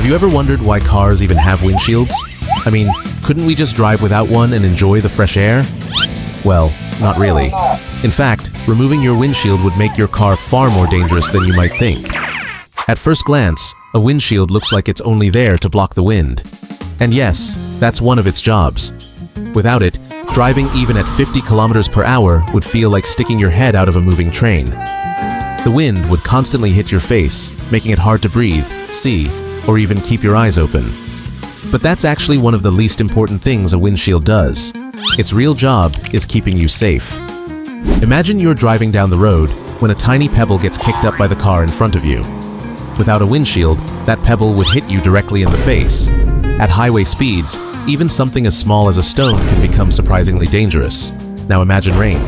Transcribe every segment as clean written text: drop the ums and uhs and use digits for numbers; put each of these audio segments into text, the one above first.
Have you ever wondered why cars even have windshields? I mean, couldn't we just drive without one and enjoy the fresh air? Well, not really. In fact, removing your windshield would make your car far more dangerous than you might think. At first glance, a windshield looks like it's only there to block the wind. And yes, that's one of its jobs. Without it, driving even at 50 kilometers per hour would feel like sticking your head out of a moving train. The wind would constantly hit your face, making it hard to breathe, see, or even keep your eyes open. But that's actually one of the least important things a windshield does. Its real job is keeping you safe. Imagine you're driving down the road when a tiny pebble gets kicked up by the car in front of you. Without a windshield, that pebble would hit you directly in the face. At highway speeds, even something as small as a stone can become surprisingly dangerous. Now imagine rain.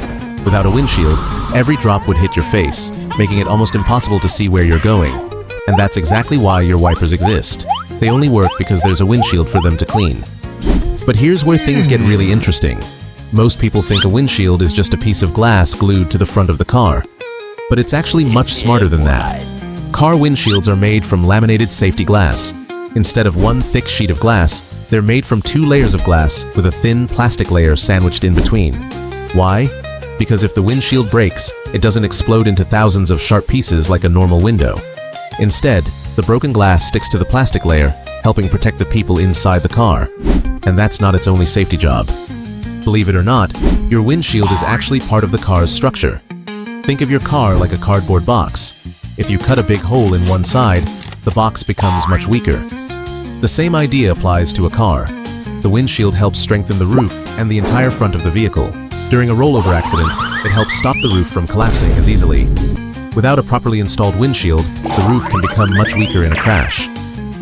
Without a windshield, every drop would hit your face, making it almost impossible to see where you're going. And that's exactly why your wipers exist. They only work because there's a windshield for them to clean. But here's where things get really interesting. Most people think a windshield is just a piece of glass glued to the front of the car. But it's actually much smarter than that. Car windshields are made from laminated safety glass. Instead of one thick sheet of glass, they're made from 2 layers of glass with a thin plastic layer sandwiched in between. Why? Because if the windshield breaks, it doesn't explode into thousands of sharp pieces like a normal window. Instead, the broken glass sticks to the plastic layer, helping protect the people inside the car. And that's not its only safety job. Believe it or not, your windshield is actually part of the car's structure. Think of your car like a cardboard box. If you cut a big hole in one side, the box becomes much weaker. The same idea applies to a car. The windshield helps strengthen the roof and the entire front of the vehicle. During a rollover accident, it helps stop the roof from collapsing as easily. Without a properly installed windshield, the roof can become much weaker in a crash.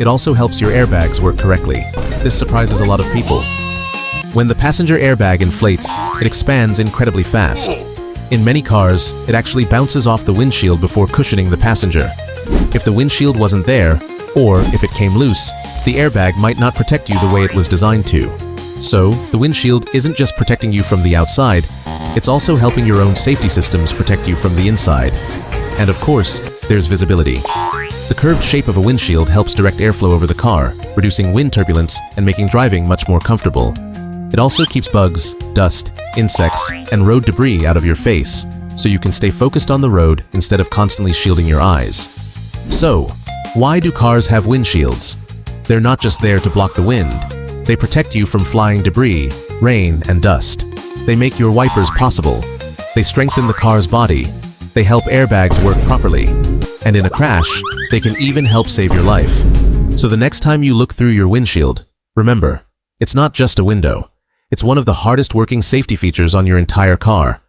It also helps your airbags work correctly. This surprises a lot of people. When the passenger airbag inflates, it expands incredibly fast. In many cars, it actually bounces off the windshield before cushioning the passenger. If the windshield wasn't there, or if it came loose, the airbag might not protect you the way it was designed to. So, the windshield isn't just protecting you from the outside, it's also helping your own safety systems protect you from the inside. And of course, there's visibility. The curved shape of a windshield helps direct airflow over the car, reducing wind turbulence and making driving much more comfortable. It also keeps bugs, dust, insects, and road debris out of your face, so you can stay focused on the road instead of constantly shielding your eyes. So, why do cars have windshields? They're not just there to block the wind. They protect you from flying debris, rain, and dust. They make your wipers possible. They strengthen the car's body. They help airbags work properly. And in a crash, they can even help save your life. So the next time you look through your windshield, remember, it's not just a window. It's one of the hardest working safety features on your entire car.